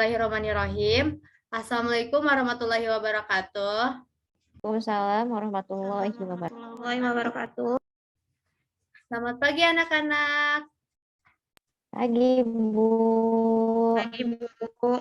Bismillahirrahmanirrahim. Assalamualaikum warahmatullahi wabarakatuh. Waalaikumsalam warahmatullahi wabarakatuh. Selamat pagi anak-anak. Pagi, Bu. Pagi, Bu.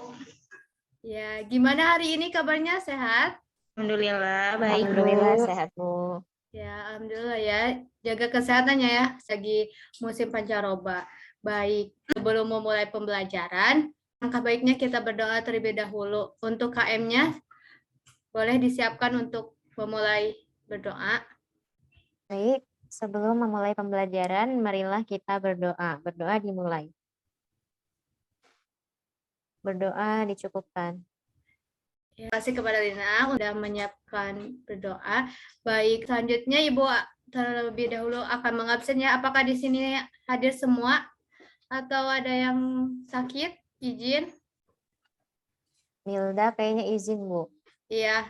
Ya, gimana hari ini kabarnya? Sehat? Alhamdulillah, baik, Alhamdulillah Bu. sehat, Bu. Ya, alhamdulillah ya. Jaga kesehatannya ya, lagi musim pancaroba. Baik, sebelum memulai pembelajaran, langkah baiknya kita berdoa terlebih dahulu. Untuk KM-nya, boleh disiapkan untuk memulai berdoa. Baik, sebelum memulai pembelajaran, marilah kita berdoa. Berdoa dimulai. Berdoa dicukupkan. Terima kasih kepada Lina sudah menyiapkan berdoa. Baik, selanjutnya Ibu terlebih dahulu akan mengabsen ya. Apakah di sini hadir semua atau ada yang sakit? Izin. Milda kayaknya izin, Bu. Iya,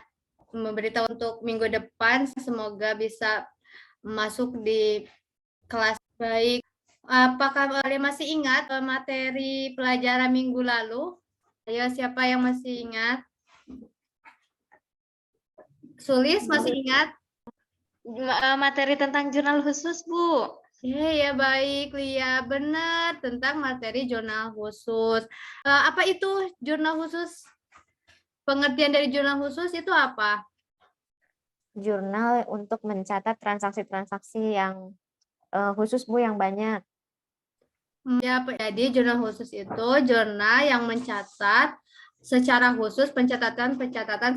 memberitahu untuk minggu depan semoga bisa masuk di kelas. Baik, apakah kalian masih ingat materi pelajaran minggu lalu? Ayo, siapa yang masih ingat? Sulis masih ingat? Materi tentang jurnal khusus, Bu. Ya baik, Lia. Benar, tentang materi jurnal khusus. Apa itu jurnal khusus? Pengertian dari jurnal khusus itu apa? Jurnal untuk mencatat transaksi-transaksi yang khusus, Bu, yang banyak. Ya, jadi jurnal khusus itu jurnal yang mencatat secara khusus pencatatan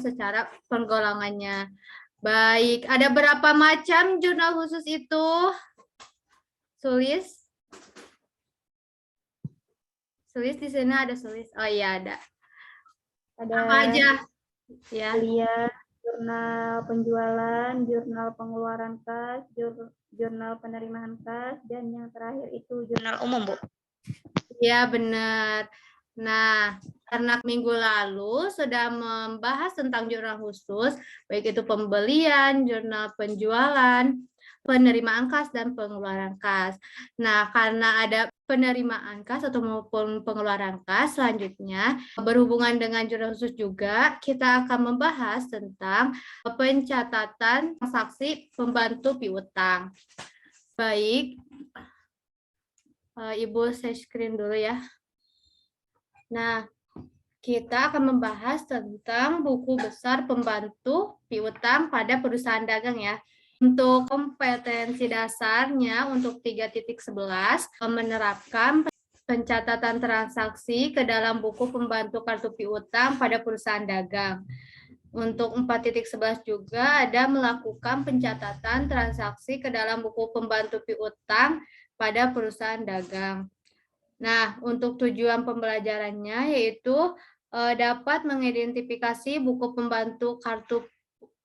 secara penggolongannya. Baik, ada berapa macam jurnal khusus itu? Sulis? Sulis di sini ada Sulis. Oh iya ada. Ada apa aja? Ya. Lihat jurnal penjualan, jurnal pengeluaran kas, jurnal penerimaan kas, dan yang terakhir itu jurnal umum, Bu. Iya benar. Nah, karena minggu lalu sudah membahas tentang jurnal khusus, baik itu pembelian, jurnal penjualan, penerimaan kas, dan pengeluaran kas. Nah, karena ada penerimaan kas atau maupun pengeluaran kas, selanjutnya berhubungan dengan jurnal khusus juga, kita akan membahas tentang pencatatan transaksi pembantu piutang. Baik, Ibu saya screen dulu ya. Nah, kita akan membahas tentang buku besar pembantu piutang pada perusahaan dagang ya. Untuk kompetensi dasarnya untuk 3.11 menerapkan pencatatan transaksi ke dalam buku pembantu kartu piutang pada perusahaan dagang. Untuk 4.11 juga ada melakukan pencatatan transaksi ke dalam buku pembantu piutang pada perusahaan dagang. Nah, untuk tujuan pembelajarannya yaitu dapat mengidentifikasi buku pembantu kartu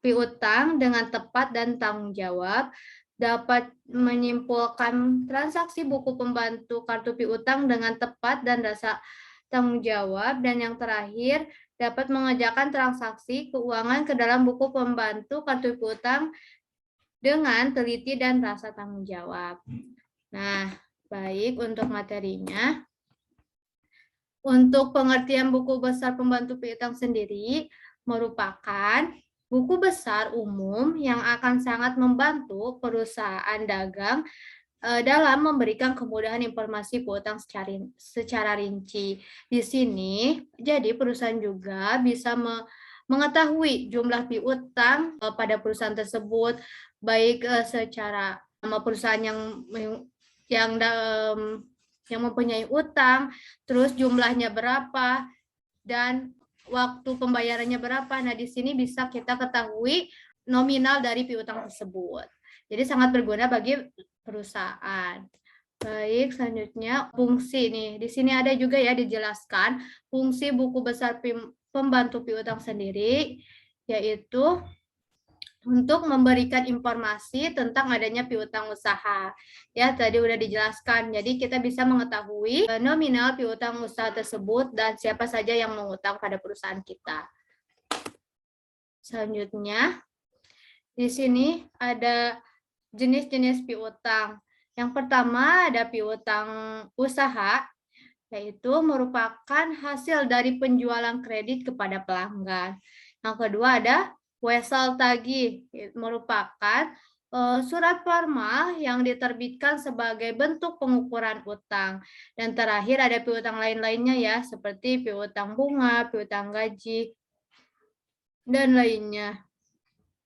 piutang dengan tepat dan tanggung jawab, dapat menyimpulkan transaksi buku pembantu kartu piutang dengan tepat dan rasa tanggung jawab, dan yang terakhir dapat mengerjakan transaksi keuangan ke dalam buku pembantu kartu piutang dengan teliti dan rasa tanggung jawab. Nah, baik untuk materinya. Untuk pengertian buku besar pembantu piutang sendiri merupakan buku besar umum yang akan sangat membantu perusahaan dagang dalam memberikan kemudahan informasi piutang secara rinci. Di sini, jadi perusahaan juga bisa mengetahui jumlah piutang pada perusahaan tersebut, baik secara nama perusahaan yang mempunyai utang, terus jumlahnya berapa, dan waktu pembayarannya berapa. Nah, di sini bisa kita ketahui nominal dari piutang tersebut. Jadi sangat berguna bagi perusahaan. Baik, selanjutnya fungsi nih. Di sini ada juga ya dijelaskan fungsi buku besar pembantu piutang sendiri, yaitu untuk memberikan informasi tentang adanya piutang usaha. Ya, tadi udah dijelaskan. Jadi kita bisa mengetahui nominal piutang usaha tersebut dan siapa saja yang mengutang pada perusahaan kita. Selanjutnya, di sini ada jenis-jenis piutang. Yang pertama ada piutang usaha. yaitu merupakan hasil dari penjualan kredit kepada pelanggan. Yang kedua ada wesel tagih, merupakan surat formal yang diterbitkan sebagai bentuk pengukuran utang. Dan terakhir ada piutang lain-lainnya ya, seperti piutang bunga, piutang gaji, dan lainnya.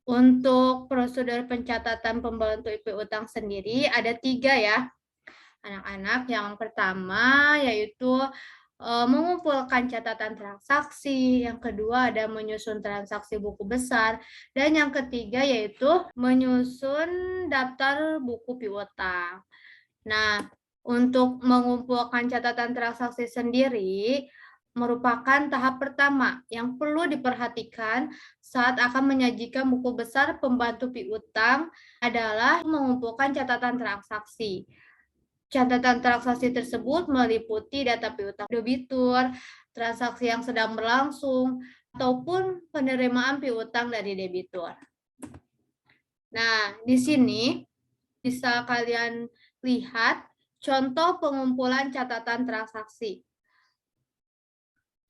Untuk prosedur pencatatan pembantu piutang sendiri ada 3 ya, anak-anak. Yang pertama yaitu mengumpulkan catatan transaksi, yang kedua ada menyusun transaksi buku besar, dan yang ketiga yaitu menyusun daftar buku piutang. Nah, untuk mengumpulkan catatan transaksi sendiri merupakan tahap pertama yang perlu diperhatikan saat akan menyajikan buku besar pembantu piutang adalah mengumpulkan catatan transaksi. Catatan transaksi tersebut meliputi data piutang debitur, transaksi yang sedang berlangsung, ataupun penerimaan piutang dari debitur. Nah, di sini bisa kalian lihat contoh pengumpulan catatan transaksi.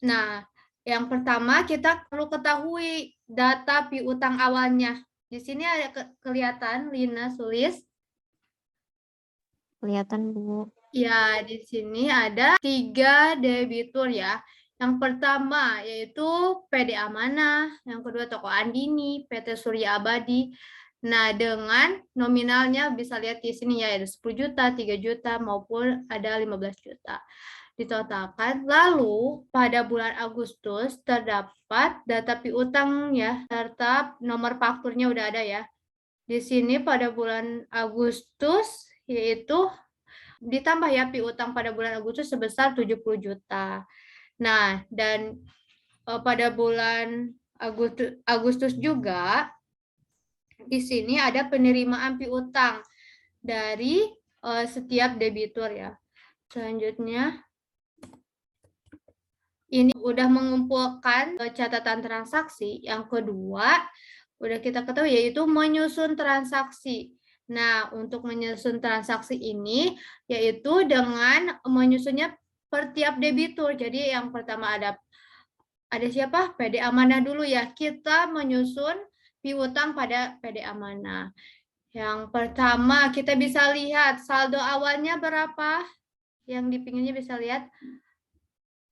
Nah, yang pertama kita perlu ketahui data piutang awalnya. Di sini ada kelihatan Lina tulis. Kelihatan, Bu. Ya, di sini ada 3 debitur ya. Yang pertama yaitu PD Amanah, yang kedua Toko Andini, PT Surya Abadi. Nah, dengan nominalnya bisa lihat di sini ya, ada 10 juta, 3 juta, maupun ada 15 juta. Ditotalkan. Lalu pada bulan Agustus terdapat data piutang ya, serta nomor fakturnya udah ada ya. Di sini pada bulan Agustus yaitu ditambah ya piutang pada bulan Agustus sebesar 70 juta. Nah, dan pada bulan Agustus juga di sini ada penerimaan piutang dari setiap debitur ya. Selanjutnya ini udah mengumpulkan catatan transaksi. Yang kedua, udah kita ketahui yaitu menyusun transaksi. Nah, untuk menyusun transaksi ini yaitu dengan menyusunnya per tiap debitur. Jadi yang pertama ada siapa? PD Amanah dulu ya. Kita menyusun piutang pada PD Amanah. Yang pertama kita bisa lihat saldo awalnya berapa? Yang di pinggirnya bisa lihat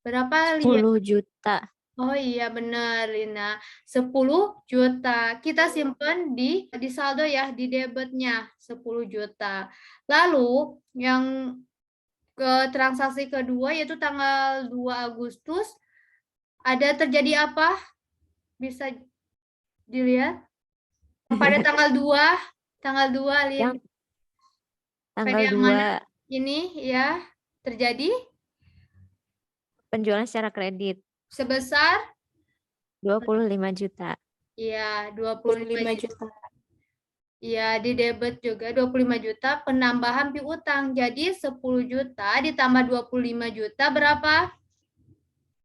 berapa? 10 juta. Oh iya benar Lina, 10 juta. Kita simpan di saldo ya, di debitnya 10 juta. Lalu yang ke transaksi kedua yaitu tanggal 2 Agustus ada terjadi apa? Bisa dilihat? Pada tanggal 2 Lin. Yang tanggal PD 2 Amanah ini ya terjadi penjualan secara kredit sebesar 25 juta. iya 25 juta. Ya, di debit juga 25 juta penambahan piutang. Jadi 10 juta ditambah 25 juta berapa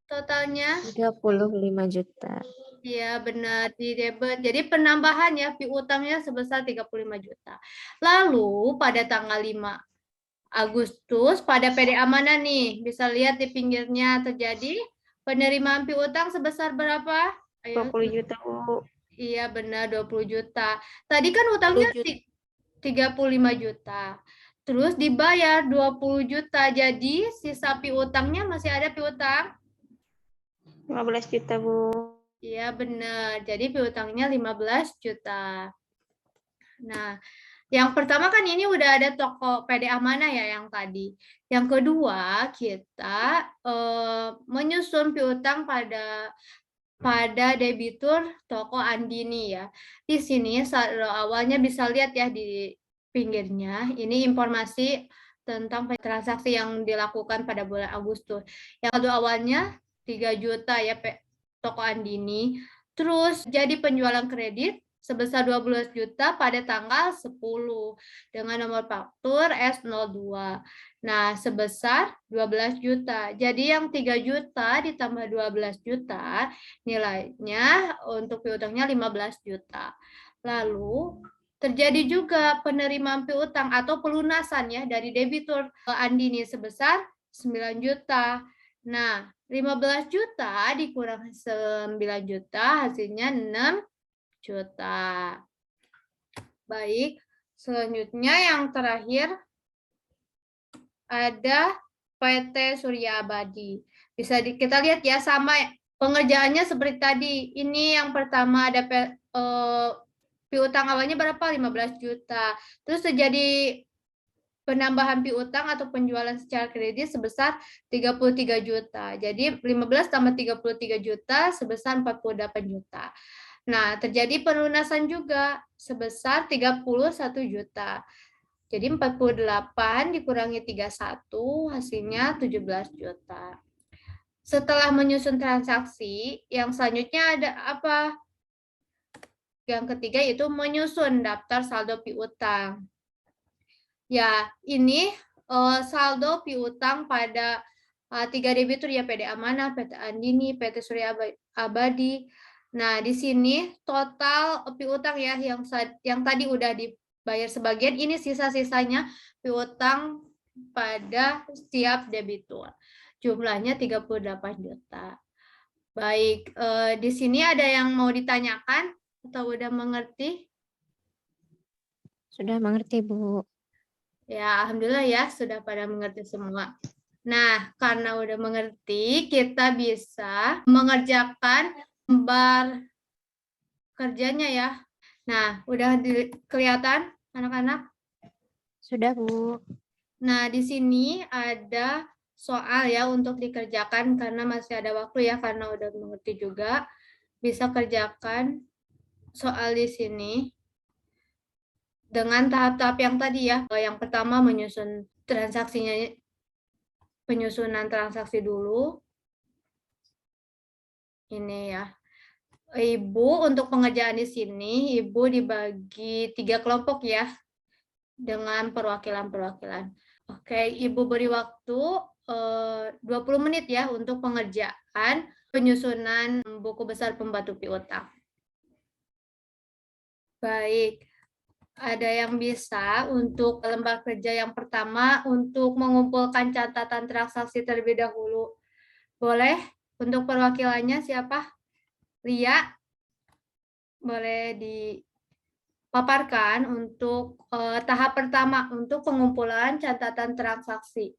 totalnya? 35 juta. Iya, benar di debit. Jadi penambahan ya piutangnya sebesar 35 juta. Lalu pada tanggal 5 Agustus pada PD Amanah nih, bisa lihat di pinggirnya terjadi penerimaan piutang sebesar berapa? Ayo. 20 juta, Bu. Iya benar 20 juta. Tadi kan utangnya 35 juta. Terus dibayar 20 juta. Jadi sisa piutangnya masih ada piutang? 15 juta, Bu. Iya benar. Jadi piutangnya 15 juta. Nah, yang pertama kan ini udah ada toko PD Amanah ya yang tadi. Yang kedua kita menyusun piutang pada debitur Toko Andini ya. Di sini awalnya bisa lihat ya di pinggirnya. Ini informasi tentang transaksi yang dilakukan pada bulan Agustus. Yang awalnya 3 juta ya Toko Andini. Terus jadi penjualan kredit sebesar 12 juta pada tanggal 10 dengan nomor faktur S02. Nah, sebesar 12 juta. Jadi yang 3 juta ditambah 12 juta, nilainya untuk piutangnya 15 juta. Lalu terjadi juga penerimaan piutang atau pelunasan ya dari debitur Andini sebesar 9 juta. Nah, 15 juta dikurang 9 juta hasilnya 6 juta. Baik, selanjutnya yang terakhir ada PT Surya Abadi. Bisa kita lihat ya, sama pengerjaannya seperti tadi. Ini yang pertama ada piutang awalnya berapa? 15 juta. Terus terjadi penambahan piutang atau penjualan secara kredit sebesar 33 juta. Jadi 15 tambah 33 juta sebesar 48 juta. Nah, terjadi pelunasan juga sebesar 31 juta. Jadi 48 dikurangi 31 hasilnya 17 juta. Setelah menyusun transaksi, yang selanjutnya ada apa? Yang ketiga itu menyusun daftar saldo piutang. Ya, ini saldo piutang pada 3 debitur ya, PD Amanah, PT Andini, PT Surya Abadi. Nah, di sini total piutang ya yang tadi udah dibayar sebagian, ini sisa-sisanya piutang pada setiap debitur. Jumlahnya 38 juta. Baik, di sini ada yang mau ditanyakan atau udah mengerti? Sudah mengerti, Bu. Ya, alhamdulillah ya, sudah pada mengerti semua. Nah, karena udah mengerti, kita bisa mengerjakan lembar kerjanya ya. Nah, udah kelihatan anak-anak? Sudah, Bu. Nah, di sini ada soal ya untuk dikerjakan karena masih ada waktu ya, karena udah mengerti juga. Bisa kerjakan soal di sini dengan tahap-tahap yang tadi ya. Yang pertama menyusun transaksinya, penyusunan transaksi dulu. Ini ya. Ibu untuk pengerjaan di sini, Ibu dibagi 3 kelompok ya, dengan perwakilan-perwakilan. Oke, Ibu beri waktu 20 menit ya untuk pengerjaan penyusunan buku besar pembantu piutang. Baik, ada yang bisa untuk lembar kerja yang pertama untuk mengumpulkan catatan transaksi terlebih dahulu. Boleh? Untuk perwakilannya siapa? Lia, boleh dipaparkan untuk tahap pertama untuk pengumpulan catatan transaksi.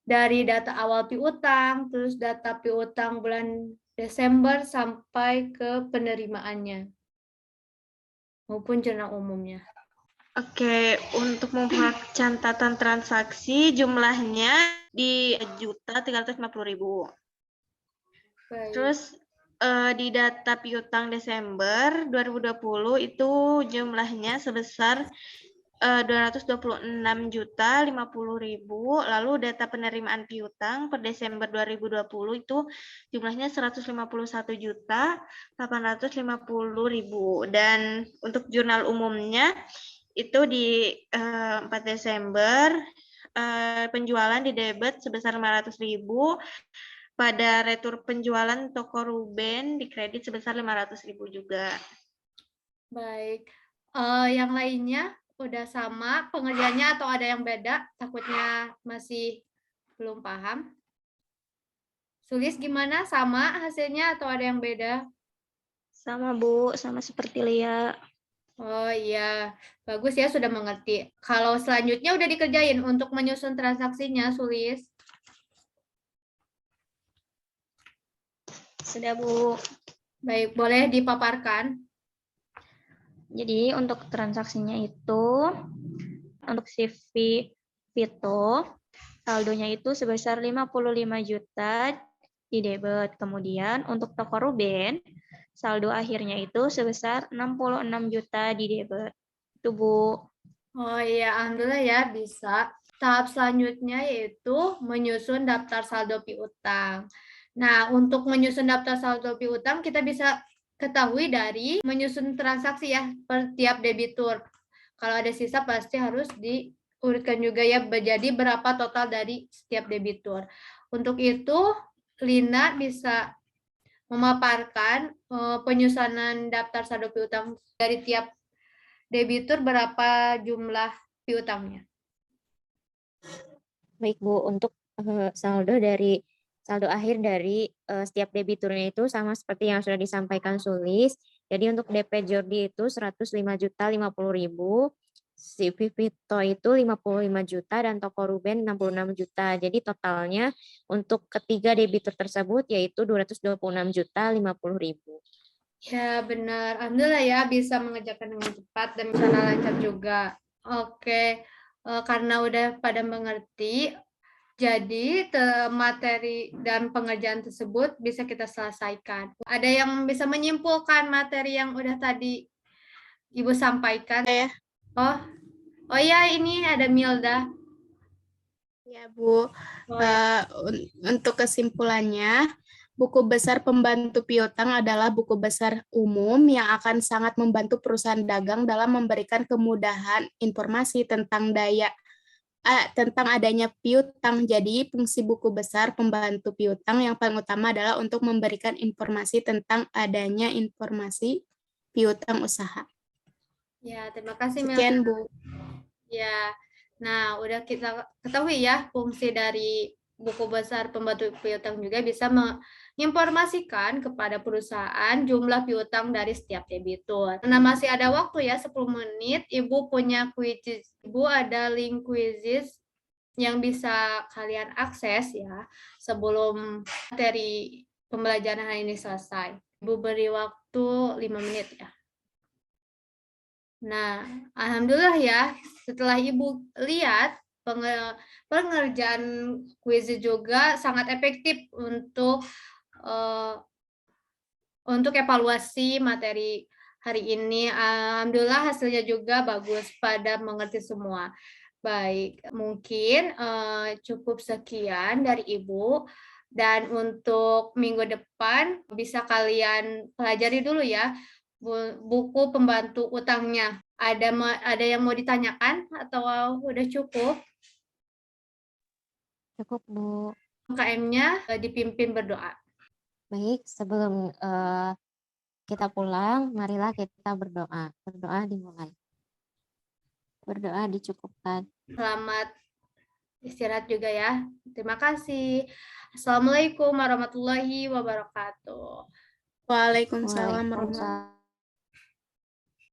Dari data awal piutang, terus data piutang bulan Desember sampai ke penerimaannya, maupun jurnal umumnya. Oke, untuk membuat catatan transaksi jumlahnya di 1.350.000. Baik. Terus di data piutang Desember 2020 itu jumlahnya sebesar 226.050.000. Lalu data penerimaan piutang per Desember 2020 itu jumlahnya 151.850.000. Dan untuk jurnal umumnya itu di 4 Desember penjualan di debit sebesar 500.000. Pada retur penjualan toko Ruben di kredit sebesar 500.000 juga. Baik, yang lainnya udah sama pengerjaannya atau ada yang beda? Takutnya masih belum paham. Sulis gimana? Sama hasilnya atau ada yang beda? Sama Bu, sama seperti Lia. Oh iya, bagus ya sudah mengerti. Kalau selanjutnya udah dikerjain untuk menyusun transaksinya, Sulis. Sudah Bu. Baik, boleh dipaparkan. Jadi untuk transaksinya itu, untuk CV Vito, saldonya itu sebesar 55 juta di debit. Kemudian untuk toko Ruben, saldo akhirnya itu sebesar 66 juta di debit. Itu Bu. Oh iya, alhamdulillah ya bisa. Tahap selanjutnya yaitu menyusun daftar saldo piutang. Nah, untuk menyusun daftar saldo piutang kita bisa ketahui dari menyusun transaksi ya per tiap debitur. Kalau ada sisa pasti harus diurutkan juga ya, jadi berapa total dari setiap debitur. Untuk itu, Lina bisa memaparkan penyusunan daftar saldo piutang dari tiap debitur berapa jumlah piutangnya. Baik, Bu. Untuk saldo akhir dari setiap debiturnya itu sama seperti yang sudah disampaikan Sulis. Jadi untuk DP Jordi itu 105.050.000, si Vivito itu 55 juta, dan toko Ruben 66 juta. Jadi totalnya untuk ketiga debitur tersebut yaitu 226.050.000. Ya, benar. Alhamdulillah ya bisa mengerjakan dengan cepat dan sana lancar juga. Oke, karena udah pada mengerti, jadi materi dan pengerjaan tersebut bisa kita selesaikan. Ada yang bisa menyimpulkan materi yang udah tadi Ibu sampaikan? Ya. Oh ya, ini ada Milda. Ya, Bu. Untuk kesimpulannya, buku besar pembantu piutang adalah buku besar umum yang akan sangat membantu perusahaan dagang dalam memberikan kemudahan informasi tentang adanya piutang. Jadi, fungsi buku besar pembantu piutang yang paling utama adalah untuk memberikan informasi tentang adanya informasi piutang usaha. Ya, terima kasih Sekian, Milda. Bu. Ya, nah udah kita ketahui ya fungsi dari buku besar pembantu piutang juga bisa menginformasikan kepada perusahaan jumlah piutang dari setiap debitur. Nah, masih ada waktu ya 10 menit. Ibu punya quizzes. Ibu ada link quizzes yang bisa kalian akses ya sebelum materi pembelajaran hari ini selesai. Ibu beri waktu 5 menit ya. Nah, alhamdulillah ya, setelah Ibu lihat pengerjaan kuis juga sangat efektif untuk evaluasi materi hari ini. Alhamdulillah hasilnya juga bagus, pada mengerti semua. Baik, mungkin cukup sekian dari Ibu. Dan untuk minggu depan bisa kalian pelajari dulu ya buku pembantu utangnya. Ada yang mau ditanyakan atau udah cukup? Cukup, Bu. UKM-nya dipimpin berdoa. Baik, sebelum kita pulang, marilah kita berdoa. Berdoa dimulai. Berdoa dicukupkan. Selamat istirahat juga ya. Terima kasih. Assalamualaikum warahmatullahi wabarakatuh. Waalaikumsalam warahmatullahi wabarakatuh.